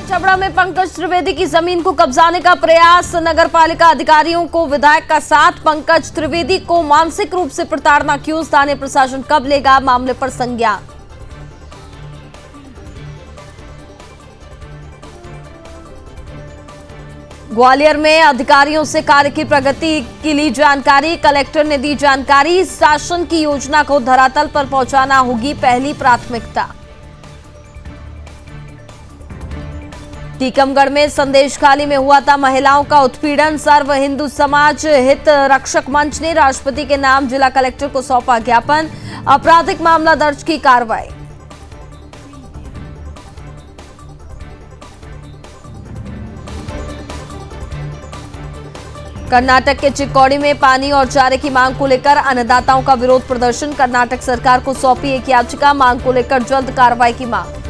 छबड़ा में पंकज त्रिवेदी की जमीन को कब्जाने का प्रयास, नगर पालिका अधिकारियों को विधायक का साथ। पंकज त्रिवेदी को मानसिक रूप से प्रताड़ना क्यों, स्थानीय प्रशासन कब लेगा मामले पर संज्ञान। ग्वालियर में अधिकारियों से कार्य की प्रगति की ली जानकारी, कलेक्टर ने दी जानकारी। शासन की योजना को धरातल पर पहुंचाना होगी पहली प्राथमिकता। टीकमगढ़ में संदेशखाली में हुआ था महिलाओं का उत्पीड़न, सर्व हिंदू समाज हित रक्षक मंच ने राष्ट्रपति के नाम जिला कलेक्टर को सौंपा ज्ञापन, आपराधिक मामला दर्ज की कार्रवाई। कर्नाटक के चिक्कोड़ी में पानी और चारे की मांग को लेकर अन्नदाताओं का विरोध प्रदर्शन, कर्नाटक सरकार को सौंपी एक याचिका, मांग को लेकर जल्द कार्रवाई की मांग।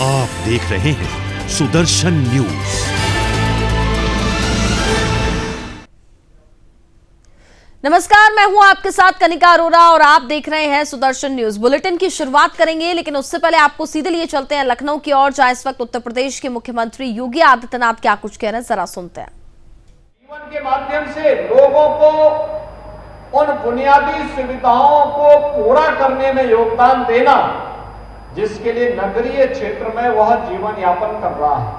आप देख रहे हैं सुदर्शन न्यूज। नमस्कार, मैं हूं आपके साथ कनिका अरोरा और आप देख रहे हैं सुदर्शन न्यूज। बुलेटिन की शुरुआत करेंगे, लेकिन उससे पहले आपको सीधे लिए चलते हैं लखनऊ की ओर, जहां इस वक्त उत्तर प्रदेश के मुख्यमंत्री योगी आदित्यनाथ क्या कुछ कह रहे हैं, जरा सुनते हैं। जीवन के माध्यम से लोगों को उन बुनियादी सुविधाओं को पूरा करने में योगदान देना जिसके लिए नगरीय क्षेत्र में वह जीवन यापन कर रहा है,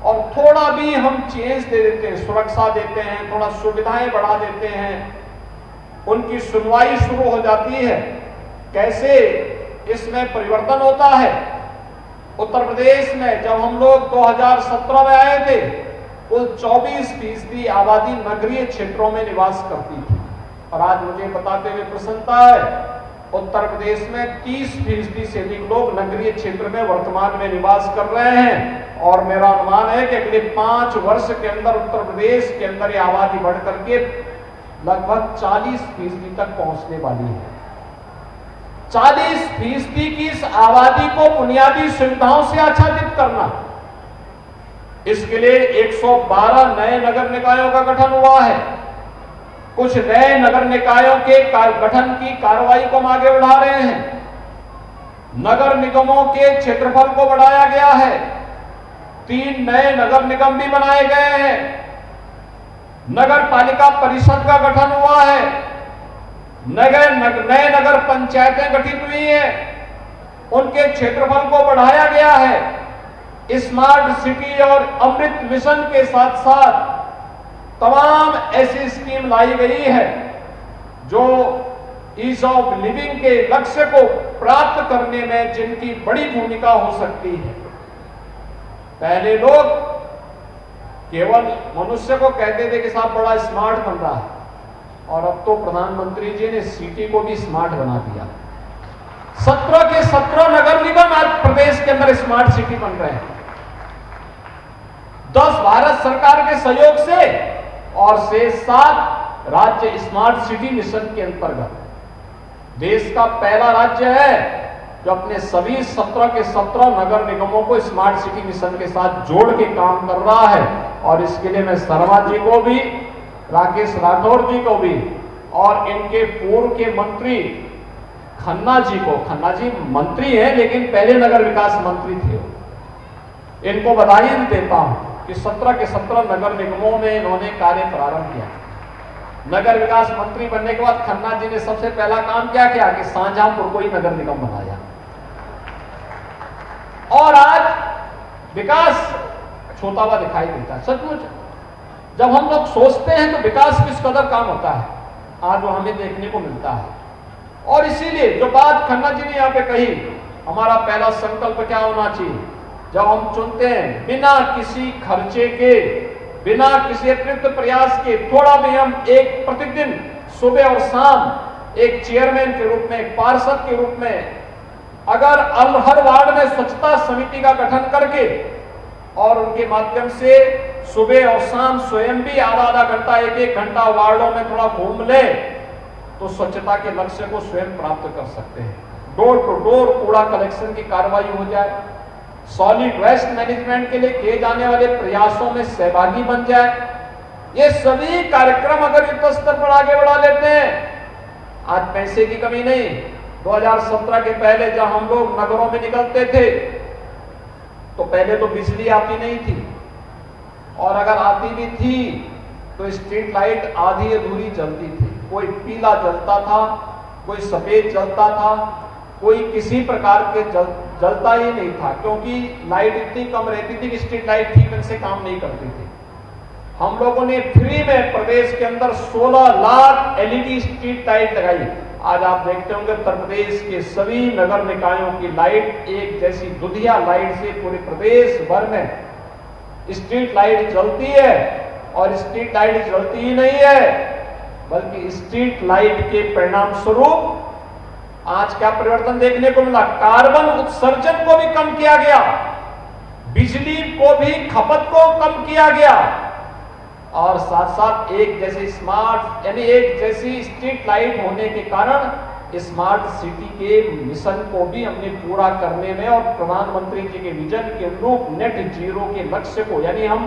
और थोड़ा भी हम चेंज दे देते हैं, सुरक्षा देते हैं, थोड़ा सुविधाएं बढ़ा देते हैं, उनकी सुनवाई शुरू हो जाती है। कैसे इसमें परिवर्तन होता है। उत्तर प्रदेश में जब हम लोग 2017 में आए थे, कुल 24% आबादी नगरीय क्षेत्रों में निवास करती थी, और आज मुझे बताते हुए प्रसन्नता है उत्तर प्रदेश में 30% से अधिक लोग नगरीय क्षेत्र में वर्तमान में निवास कर रहे हैं, और मेरा अनुमान है कि अगले 5 वर्ष के अंदर उत्तर प्रदेश के अंदर ये आबादी बढ़ करके लगभग 40% तक पहुंचने वाली है। 40% की इस आबादी को बुनियादी सुविधाओं से आच्छादित करना, इसके लिए 112 नए नगर निकायों का गठन हुआ है। कुछ नए नगर निकायों के गठन की कार्रवाई को हम आगे बढ़ा रहे हैं। नगर निगमों के क्षेत्रफल को बढ़ाया गया है। 3 नए नगर निगम भी बनाए गए हैं। नगर पालिका परिषद का गठन हुआ है। नए नगर पंचायतें गठित हुई हैं, उनके क्षेत्रफल को बढ़ाया गया है। स्मार्ट सिटी और अमृत मिशन के साथ साथ तमाम ऐसी स्कीम लाई गई है जो ईज ऑफ लिविंग के लक्ष्य को प्राप्त करने में जिनकी बड़ी भूमिका हो सकती है। पहले लोग केवल मनुष्य को कहते थे कि साहब बड़ा स्मार्ट बन रहा है, और अब तो प्रधानमंत्री जी ने सिटी को भी स्मार्ट बना दिया। 17 के 17 नगर निगम आज प्रदेश के अंदर स्मार्ट सिटी बन रहे हैं। 10 भारत सरकार के सहयोग से और 7 राज्य स्मार्ट सिटी मिशन के अंतर्गत देश का पहला राज्य है जो अपने सभी 17 के 17 नगर निगमों को स्मार्ट सिटी मिशन के साथ जोड़ के काम कर रहा है। और इसके लिए मैं शर्मा जी को भी, राकेश राठौर जी को भी, और इनके पूर्व के मंत्री खन्ना जी को, खन्ना जी मंत्री हैं लेकिन पहले नगर विकास मंत्री थे, इनको बधाई देता हूं कि 17 के 17 नगर निगमों में इन्होंने कार्य प्रारंभ किया। नगर विकास मंत्री बनने के बाद खन्ना जी ने सबसे पहला काम क्या किया कि शाहजहांपुर को ही नगर निगम बनाया, और आज विकास छोटा हुआ दिखाई देता है। सचमुच जब हम लोग सोचते हैं तो विकास किस कदर काम होता है, आज वो हमें देखने को मिलता है। और इसीलिए जो बात खन्ना जी ने यहाँ पे कही, हमारा पहला संकल्प क्या होना चाहिए जब हम चुनते हैं, बिना किसी खर्चे के, बिना किसी अतिरिक्त प्रयास के, थोड़ा भी हम एक प्रतिदिन सुबह और शाम एक चेयरमैन के रूप में, एक पार्षद के रूप में, अगर हर वार्ड में स्वच्छता समिति का गठन करके और उनके माध्यम से सुबह और शाम स्वयं भी आधा घंटा, एक घंटा वार्डों में थोड़ा घूम ले, तो स्वच्छता के लक्ष्य को स्वयं प्राप्त कर सकते हैं। डोर टू डोर कूड़ा कलेक्शन की कार्रवाई हो जाए, सॉलिड वेस्ट मैनेजमेंट के लिए किए जाने वाले प्रयासों में सहभागी बन जाए, ये सभी कार्यक्रम अगर युद्ध स्तर पर आगे बढ़ा लेते हैं, आज पैसे की कमी नहीं। 2017 के पहले जब हम लोग नगरों में निकलते थे तो पहले तो बिजली आती नहीं थी, और अगर आती भी थी तो स्ट्रीट लाइट आधी अधूरी जलती थी। कोई पीला जलता था, कोई सफेद जलता था, कोई किसी प्रकार के जलता ही नहीं था, क्योंकि लाइट इतनी कम रहती थी कि स्ट्रीट लाइट ठीक ढंग से काम नहीं करती थी। हम लोगों ने फ्री में प्रदेश के अंदर 16 लाख एलईडी स्ट्रीट लाइट लगाई। आज आप देखते होंगे उत्तर प्रदेश के सभी नगर निकायों की लाइट एक जैसी दुधिया लाइट से पूरे प्रदेश भर में स्ट्रीट लाइट जलती है। और स्ट्रीट लाइट जलती ही नहीं है, बल्कि स्ट्रीट लाइट के परिणाम स्वरूप आज क्या परिवर्तन देखने को मिला। कार्बन उत्सर्जन को भी कम किया गया, बिजली को भी खपत को कम किया गया, और साथ साथ एक जैसे स्मार्ट यानी एक जैसी स्ट्रीट लाइट होने के कारण स्मार्ट सिटी के मिशन को भी हमने पूरा करने में और प्रधानमंत्री जी के विजन के अनुरूप नेट जीरो के लक्ष्य को, यानी हम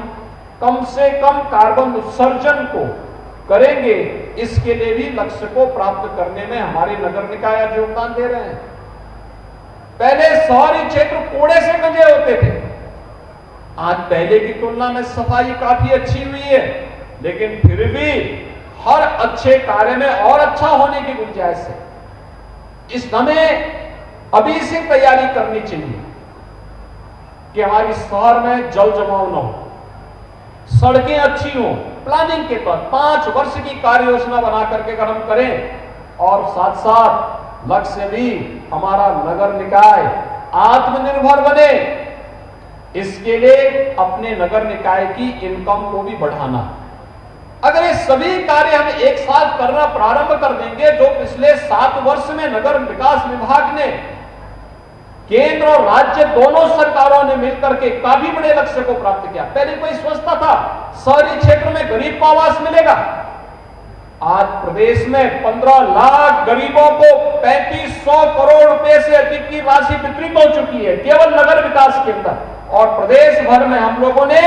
कम से कम कार्बन उत्सर्जन को करेंगे, इसके लिए भी लक्ष्य को प्राप्त करने में हमारे नगर निकाय आज योगदान दे रहे हैं। पहले शहरी क्षेत्र कूड़े से गंजे होते थे, आज पहले की तुलना में सफाई काफी अच्छी हुई है, लेकिन फिर भी हर अच्छे कार्य में और अच्छा होने की गुंजाइश है। इस हमें अभी से तैयारी करनी चाहिए कि हमारी शहर में जल जमाव न हो, सड़कें अच्छी हो, प्लानिंग के तहत 5 वर्ष की कार्य योजना बना करके अगर हम करें, और साथ साथ लक्ष्य भी हमारा नगर निकाय आत्मनिर्भर बने, इसके लिए अपने नगर निकाय की इनकम को भी बढ़ाना। अगर ये सभी कार्य हम एक साथ करना प्रारंभ कर देंगे, जो पिछले 7 वर्ष में नगर विकास विभाग ने केंद्र और राज्य दोनों सरकारों ने मिलकर के काफी बड़े लक्ष्य को प्राप्त किया। पहले कोई सोचता था शहरी क्षेत्र में गरीब को आवास मिलेगा, आज प्रदेश में 15 लाख गरीबों को 3500 करोड़ रुपए से अधिक की राशि वितरित हो चुकी है केवल नगर विकास के अंदर, और प्रदेश भर में हम लोगों ने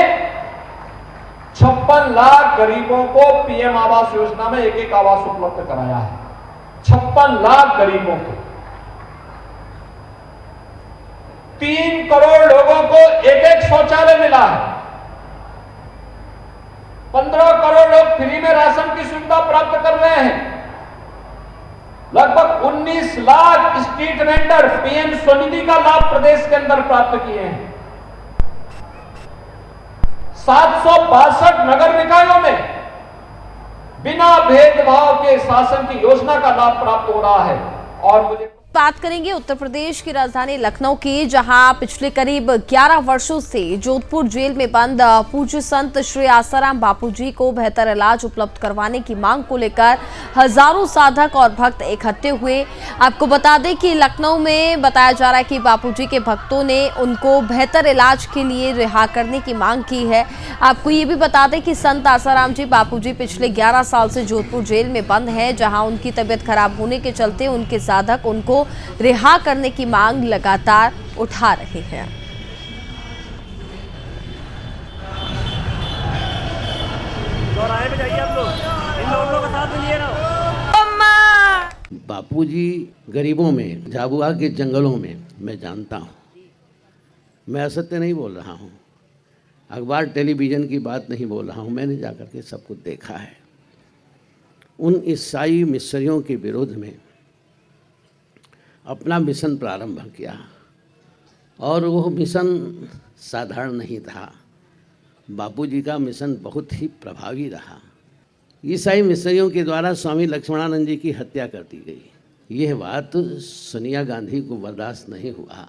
56 लाख गरीबों को पीएम आवास योजना में एक आवास उपलब्ध कराया है। 56 लाख गरीबों को, 3 करोड़ लोगों को एक शौचालय मिला है, 15 करोड़ लोग फ्री में राशन की सुविधा प्राप्त कर रहे हैं, लगभग 19 lakh street vendor PM Svanidhi का लाभ प्रदेश के अंदर प्राप्त किए हैं। 762 नगर निकायों में बिना भेदभाव के शासन की योजना का लाभ प्राप्त हो रहा है। और मुझे बात करेंगे उत्तर प्रदेश की राजधानी लखनऊ की, जहां पिछले करीब 11 वर्षों से जोधपुर जेल में बंद पूज्य संत श्री आसाराम बापूजी को बेहतर इलाज उपलब्ध करवाने की मांग को लेकर हजारों साधक और भक्त इकट्ठे हुए। आपको बता दें कि लखनऊ में बताया जा रहा है कि बापूजी के भक्तों ने उनको बेहतर इलाज के लिए रिहा करने की मांग की है। आपको ये भी बता दें कि संत आसाराम जी बापूजी पिछले 11 साल से जोधपुर जेल में बंद है, जहां उनकी तबीयत खराब होने के चलते उनके साधक उनको रिहा करने की मांग लगातार उठा रहे हैं। चौराहे पे जाइए आप लोग, इन लोगों का साथ मिलिए ना। बापूजी गरीबों में, झाबुआ के जंगलों में, मैं जानता हूँ, मैं असत्य नहीं बोल रहा हूँ, अखबार टेलीविज़न की बात नहीं बोल रहा हूँ, मैंने जाकर के सब कुछ देखा है। उन ईसाई मिशनरियों के विरोध में अपना मिशन प्रारंभ किया, और वो मिशन साधारण नहीं था। बापूजी का मिशन बहुत ही प्रभावी रहा। ईसाई मिशनरियों के द्वारा स्वामी लक्ष्मणानंद जी की हत्या कर दी गई। यह बात सोनिया गांधी को बर्दाश्त नहीं हुआ,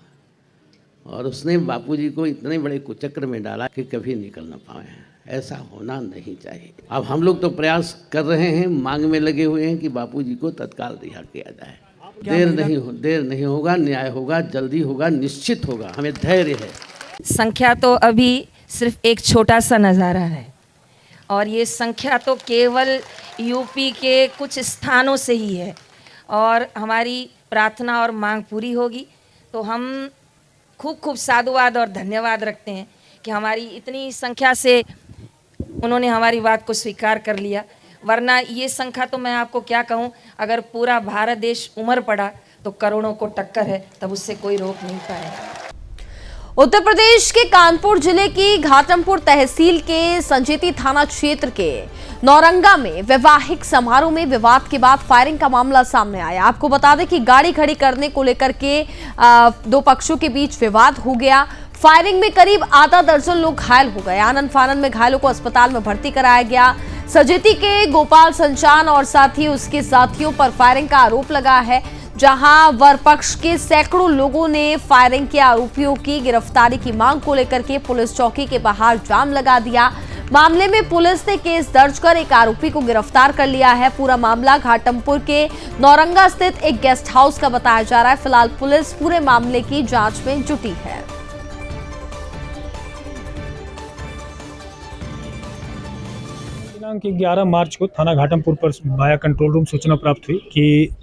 और उसने बापूजी को इतने बड़े कुचक्र में डाला कि कभी निकल न पाए। ऐसा होना नहीं चाहिए। अब हम लोग तो प्रयास कर रहे हैं, मांग में लगे हुए हैं कि बापूजी को तत्काल रिहा किया जाए। देर नहीं होगा, न्याय होगा, जल्दी होगा, निश्चित होगा, हमें धैर्य है। संख्या तो अभी सिर्फ एक छोटा सा नज़ारा है, और ये संख्या तो केवल यूपी के कुछ स्थानों से ही है, और हमारी प्रार्थना और मांग पूरी होगी तो हम खूब खूब साधुवाद और धन्यवाद रखते हैं कि हमारी इतनी संख्या से उन्होंने हमारी बात को स्वीकार कर लिया, वरना ये संख्या तो मैं आपको क्या कहूँ, अगर पूरा भारत देश उमड़ पड़ा तो करोड़ों को टक्कर है, तब उससे कोई रोक नहीं पाएगा। उत्तर प्रदेश के कानपुर जिले की घाटमपुर तहसील के संजेती थाना क्षेत्र के नौरंगा में वैवाहिक समारोह में विवाद के बाद फायरिंग का मामला सामने आया। आपको बता दें कि गाड़ी खड़ी करने को लेकर के दो पक्षों के बीच विवाद हो गया। फायरिंग में करीब आधा दर्जन लोग घायल हो गए। आनन फानन में घायलों को अस्पताल में भर्ती कराया गया। संजेती के गोपाल संचान और साथ ही उसके साथियों पर फायरिंग का आरोप लगा है, जहां वर पक्ष के सैकड़ों लोगों ने फायरिंग के आरोपियों की गिरफ्तारी की मांग को लेकर के पुलिस चौकी के बाहर जाम लगा दिया। मामले में पुलिस ने केस दर्ज कर एक आरोपी को गिरफ्तार कर लिया है। पूरा मामला घाटमपुर के नौरंगा स्थित एक गेस्ट हाउस का बताया जा रहा है। फिलहाल पुलिस पूरे मामले की जांच में जुटी है। दिनांक 11 मार्च को थाना घाटमपुर पर वाया कंट्रोल रूम सूचना प्राप्त हुई कि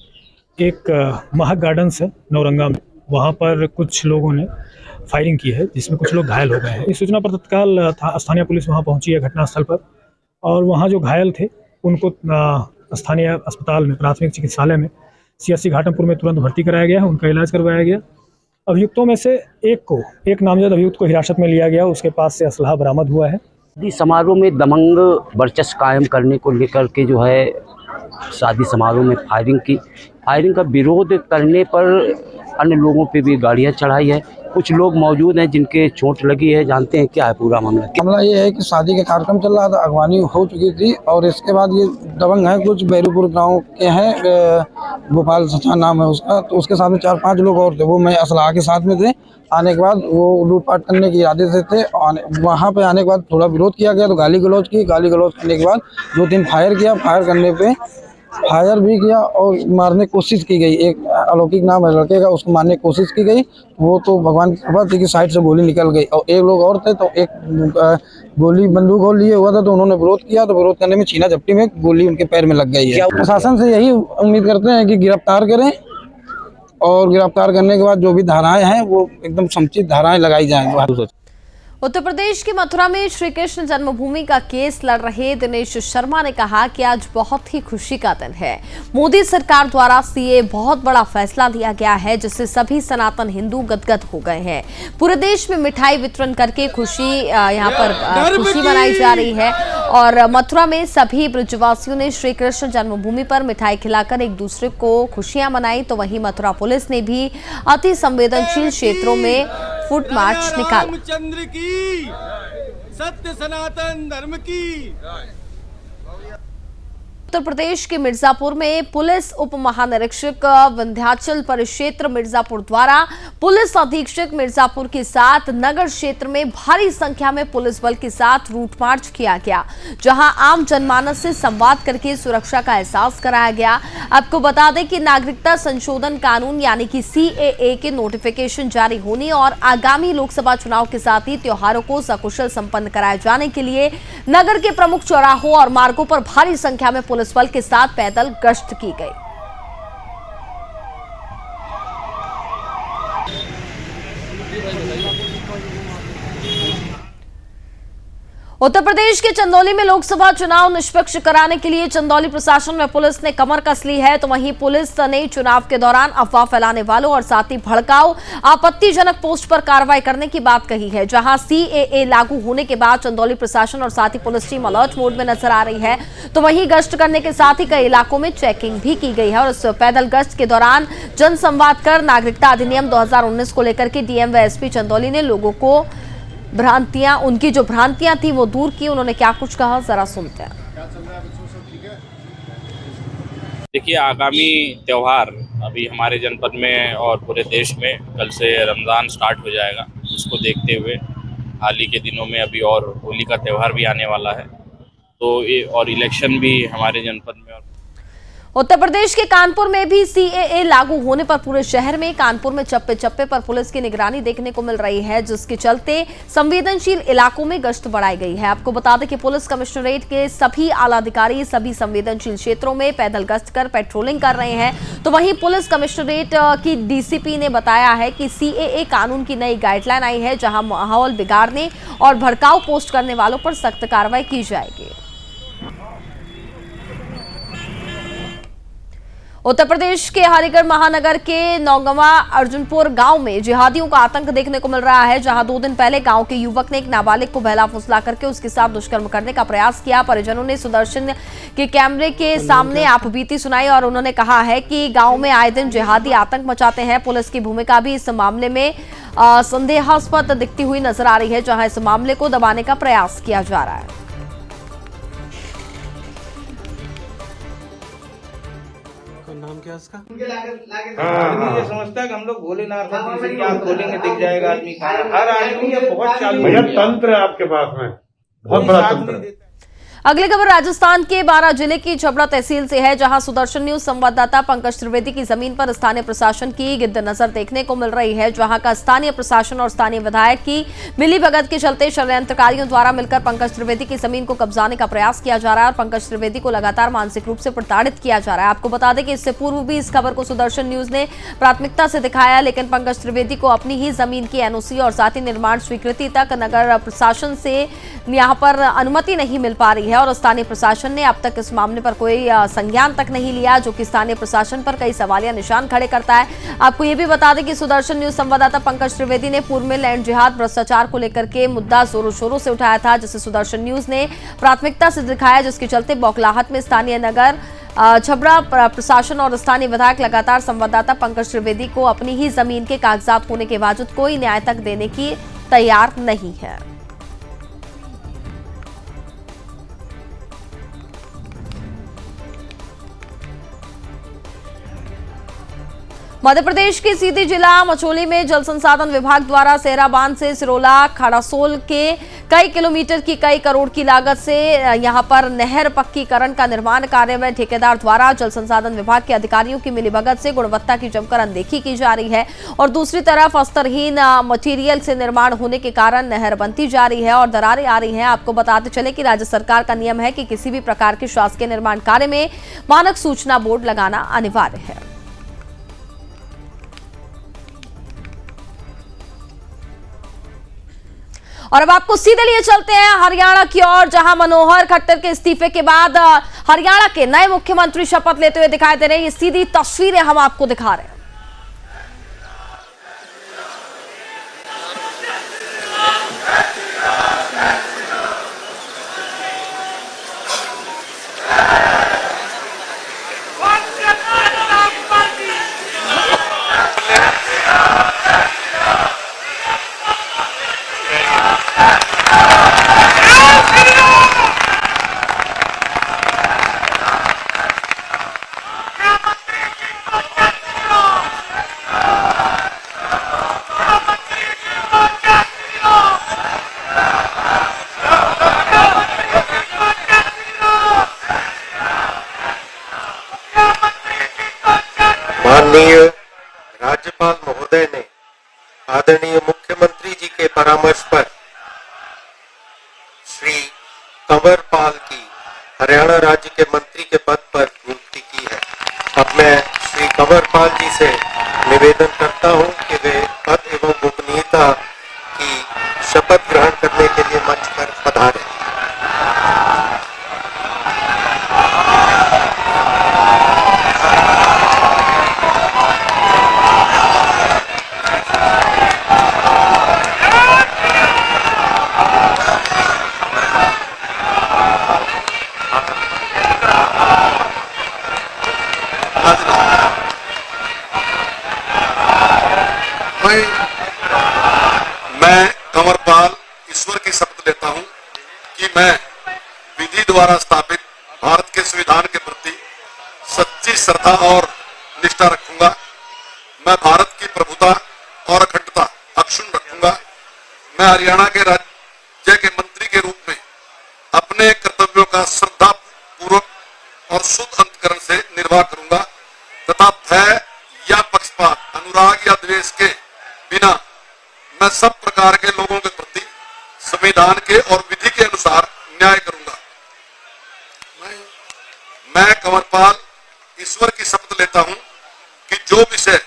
एक महक गार्डन्स है नौरंगा में, वहाँ पर कुछ लोगों ने फायरिंग की है, जिसमें कुछ लोग घायल हो गए हैं। इस सूचना पर तत्काल स्थानीय पुलिस वहाँ पहुंची है घटनास्थल पर, और वहाँ जो घायल थे उनको स्थानीय अस्पताल में, प्राथमिक चिकित्सालय में CSC घाटमपुर में तुरंत भर्ती कराया गया है, उनका इलाज करवाया गया। अभियुक्तों में से एक नामजद अभियुक्त को हिरासत में लिया गया, उसके पास से असलहा बरामद हुआ है। शादी समारोह में दबंग वर्चस्व कायम करने को लेकर के जो है शादी समारोह में फायरिंग का विरोध करने पर अन्य लोगों पे भी गाड़ियां चढ़ाई है। कुछ लोग मौजूद हैं जिनके चोट लगी है। जानते हैं क्या है पूरा मामला। ये है कि शादी का कार्यक्रम चल रहा था, अगवानी हो चुकी थी, और इसके बाद ये दबंग है, कुछ बैरूपुर गांव के हैं, गोपाल सचा नाम है उसका, तो उसके साथ में 4-5 लोग और थे। वो मैं असलाह के साथ में थे। आने के बाद वो लूटपाट करने के इरादे से थे। वहाँ पे आने के बाद थोड़ा विरोध किया गया, तो गाली गलौज करने के बाद 2-3 फायर किया। फायर करने पे फायर भी किया और मारने की कोशिश की गई। एक अलौकिक नाम है लड़के का, उसको मारने की कोशिश की गई। वो तो भगवान की कृपा थी कि साइड से गोली निकल गई, और एक लोग और थे, तो एक गोली बंदूक और लिए हुआ था, तो उन्होंने विरोध किया, तो विरोध करने में छीना झपटी में गोली उनके पैर में लग गई है। प्रशासन से यही उम्मीद करते हैं कि गिरफ्तार करें, और गिरफ्तार करने के बाद जो भी धाराएं हैं वो एकदम समुचित धाराएं लगाई जाएंगी। उत्तर प्रदेश की मथुरा में श्री कृष्ण जन्मभूमि का केस लड़ रहे दिनेश शर्मा ने कहा कि आज बहुत ही खुशी का दिन है। मोदी सरकार द्वारा सीए बहुत बड़ा फैसला लिया गया है, जिससे सभी सनातन हिंदू गदगद हो गए हैं। पूरे देश में मिठाई वितरण करके यहाँ पर खुशी मनाई जा रही है, और मथुरा में सभी ब्रजवासियों ने श्री कृष्ण जन्मभूमि पर मिठाई खिलाकर एक दूसरे को खुशियां मनाई। तो वहीं मथुरा पुलिस ने भी अति संवेदनशील क्षेत्रों में फुट मार्च निकाला। रामचंद्र की, सत्य सनातन धर्म की। उत्तर प्रदेश के मिर्जापुर में पुलिस उप महानिरीक्षक विंध्याचल परिक्षेत्र मिर्जापुर द्वारा पुलिस अधीक्षक मिर्जापुर के साथ नगर क्षेत्र में भारी संख्या में पुलिस बल के साथ रूट मार्च किया गया, जहां आम जनमानस से संवाद करके सुरक्षा का एहसास कराया गया। आपको बता दें कि नागरिकता संशोधन कानून यानी कि CAA के नोटिफिकेशन जारी होने और आगामी लोकसभा चुनाव के साथ ही त्योहारों को सकुशल संपन्न कराए जाने के लिए नगर के प्रमुख चौराहों और मार्गों पर भारी संख्या में पुलिस बल के साथ पैदल गश्त की गई। उत्तर प्रदेश के चंदौली में लोकसभा चुनाव निष्पक्ष कराने के लिए चंदौली प्रशासन में पुलिस ने कमर कस ली है। तो वहीं पुलिस ने चुनाव के दौरान अफवाह फैलाने वालों और साथ ही भड़काऊ आपत्तिजनक पोस्ट पर कार्रवाई करने की बात कही है। जहां CAA लागू होने के बाद चंदौली प्रशासन और साथ ही पुलिस टीम अलर्ट मोड में नजर आ रही है। तो वहीं गश्त करने के साथ ही कई इलाकों में चेकिंग भी की गई है, और इस पैदल गश्त के दौरान जनसंवाद कर नागरिकता अधिनियम 2019 को लेकर के DM व SP चंदौली ने लोगों को उनकी जो भ्रांतियां थी वो दूर की। उन्होंने क्या कुछ कहा, जरा सुनते हैं। देखिए, आगामी त्यौहार अभी हमारे जनपद में और पूरे देश में कल से रमज़ान स्टार्ट हो जाएगा। उसको देखते हुए हाल ही के दिनों में अभी और होली का त्यौहार भी आने वाला है, तो ये और इलेक्शन भी हमारे जनपद में। उत्तर प्रदेश के कानपुर में भी सीएए लागू होने पर पूरे शहर में कानपुर में चप्पे चप्पे पर पुलिस की निगरानी देखने को मिल रही है, जिसके चलते संवेदनशील इलाकों में गश्त बढ़ाई गई है। आपको बता दें कि पुलिस कमिश्नरेट के सभी आला अधिकारी सभी संवेदनशील क्षेत्रों में पैदल गश्त कर पेट्रोलिंग कर रहे हैं। तो वहीं पुलिस कमिश्नरेट की डीसीपी ने बताया है कि सीएए कानून की नई गाइडलाइन आई है, जहां माहौल बिगाड़ने और भड़काऊ पोस्ट करने वालों पर सख्त कार्रवाई की जाएगी। उत्तर प्रदेश के हरिगढ़ महानगर के नौगवा अर्जुनपुर गांव में जिहादियों का आतंक देखने को मिल रहा है, जहां 2 दिन पहले गांव के युवक ने एक नाबालिग को बहला फुसला करके उसके साथ दुष्कर्म करने का प्रयास किया। परिजनों ने सुदर्शन के कैमरे के सामने आपबीती सुनाई और उन्होंने कहा है कि गांव में आए दिन जिहादी आतंक मचाते हैं। पुलिस की भूमिका भी इस मामले में संदेहास्पद दिखती हुई नजर आ रही है, जहां इस मामले को दबाने का प्रयास किया जा रहा है। नाम क्या उसका? आदमी ये समझता है कि हम लोग भोलेनाथ हैं, तीसरी आंख खोलेंगे दिख जाएगा आदमी खाना। हर आदमी ये बहुत चालू भैया तंत्र है आपके पास में, बहुत बड़ा तंत्र है। अगली खबर राजस्थान के बारां जिले की छबड़ा तहसील से है, जहां सुदर्शन न्यूज संवाददाता पंकज त्रिवेदी की जमीन पर स्थानीय प्रशासन की गिद्ध नजर देखने को मिल रही है, जहां का स्थानीय प्रशासन और स्थानीय विधायक की मिलीभगत के चलते षड्यंत्रकारियों द्वारा मिलकर पंकज त्रिवेदी की जमीन को कब्जाने का प्रयास किया जा रहा है और पंकज त्रिवेदी को लगातार मानसिक रूप से प्रताड़ित किया जा रहा है। आपको बता दें कि इससे पूर्व भी इस खबर को सुदर्शन न्यूज ने प्राथमिकता से दिखाया, लेकिन पंकज त्रिवेदी को अपनी ही जमीन की एनओसी और साथ ही निर्माण स्वीकृति तक नगर प्रशासन से यहां पर अनुमति नहीं मिल पा रही है और स्थानीय प्रशासन ने अब तक इस मामले पर कोई संज्ञान तक नहीं लिया, जो कि स्थानीय प्रशासन पर कई सवालिया निशान खड़े करता है। आपको यह भी बता दें कि सुदर्शन न्यूज संवाददाता पंकज त्रिवेदी ने पूर्व में लैंड जिहाद भ्रष्टाचार को लेकर के मुद्दा जोरों शोरों से उठाया था, जिसे सुदर्शन न्यूज ने प्राथमिकता से दिखाया, जिसके चलते बौखलाहट में स्थानीय नगर छबड़ा प्रशासन और स्थानीय विधायक लगातार संवाददाता पंकज त्रिवेदी को अपनी ही जमीन के कागजात होने के बावजूद कोई न्याय तक देने की तैयार नहीं है। मध्य प्रदेश के सीधी जिला मचोली में जल संसाधन विभाग द्वारा सेहरा बांध से सिरोला खड़ासोल के कई किलोमीटर की कई करोड़ की लागत से यहां पर नहर पक्कीकरण का निर्माण कार्य में ठेकेदार द्वारा जल संसाधन विभाग के अधिकारियों की मिलीभगत से गुणवत्ता की जमकर अनदेखी की जा रही है और दूसरी तरफ अस्तरहीन मटेरियल से निर्माण होने के कारण नहर बनती जा रही है और दरारें आ रही हैं। आपको बताते चले कि राज्य सरकार का नियम है कि किसी भी प्रकार के शासकीय निर्माण कार्य में मानक सूचना बोर्ड लगाना अनिवार्य है। और अब आपको सीधे लिए चलते हैं हरियाणा की ओर, जहां मनोहर खट्टर के इस्तीफे के बाद हरियाणा के नए मुख्यमंत्री शपथ लेते हुए दिखाई दे रहे हैं। ये सीधी तस्वीरें हम आपको दिखा रहे हैं। माननीय राज्यपाल महोदय ने आदरणीय मुख्यमंत्री जी के परामर्श पर श्री कंवर पाल की हरियाणा राज्य के मंत्री के पद पर नियुक्ति की है। अब मैं श्री कंवर पाल जी से निवेदन करता हूं कि वे पद एवं गोपनीयता की शपथ ग्रहण करने के लिए मंच पर पधारें। मैं कंवरपाल ईश्वर की शपथ लेता हूं कि मैं विधि द्वारा स्थापित भारत के संविधान के प्रति सच्ची श्रद्धा और निष्ठा रखूंगा। मैं भारत की प्रभुता और अखंडता अक्षुण्ण रखूंगा। मैं हरियाणा के राज्य के मंत्री के रूप में अपने कर्तव्यों का श्रद्धा पूर्वक और शुद्ध अंतकरण से निर्वाह प्रकार के लोगों के प्रति संविधान के और विधि के अनुसार न्याय करूंगा। मैं कंवरपाल ईश्वर की शपथ लेता हूं कि जो विषय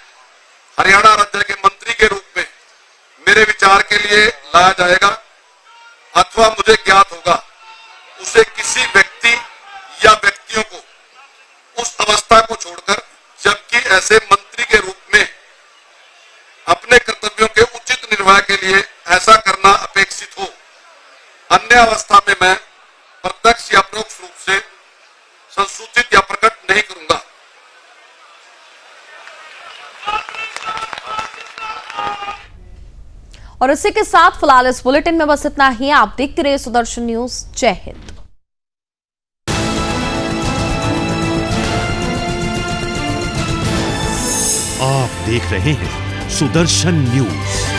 हरियाणा राज्य के मंत्री के रूप में मेरे विचार के लिए लाया जाएगा अथवा मुझे ज्ञात होगा, उसे किसी व्यक्ति या व्यक्तियों को उस अवस्था को छोड़कर, जबकि ऐसे मंत्री के रूप में अपने कर्तव्यों के उचित निर्वाह के लिए ऐसा करना अपेक्षित हो, अन्य अवस्था में मैं प्रत्यक्ष या परोक्ष रूप से संसूचित या प्रकट नहीं करूंगा। और इसी के साथ फिलहाल इस बुलेटिन में बस इतना ही। आप देखते रहिए सुदर्शन न्यूज। जय हिंद। आप देख रहे हैं सुदर्शन न्यूज।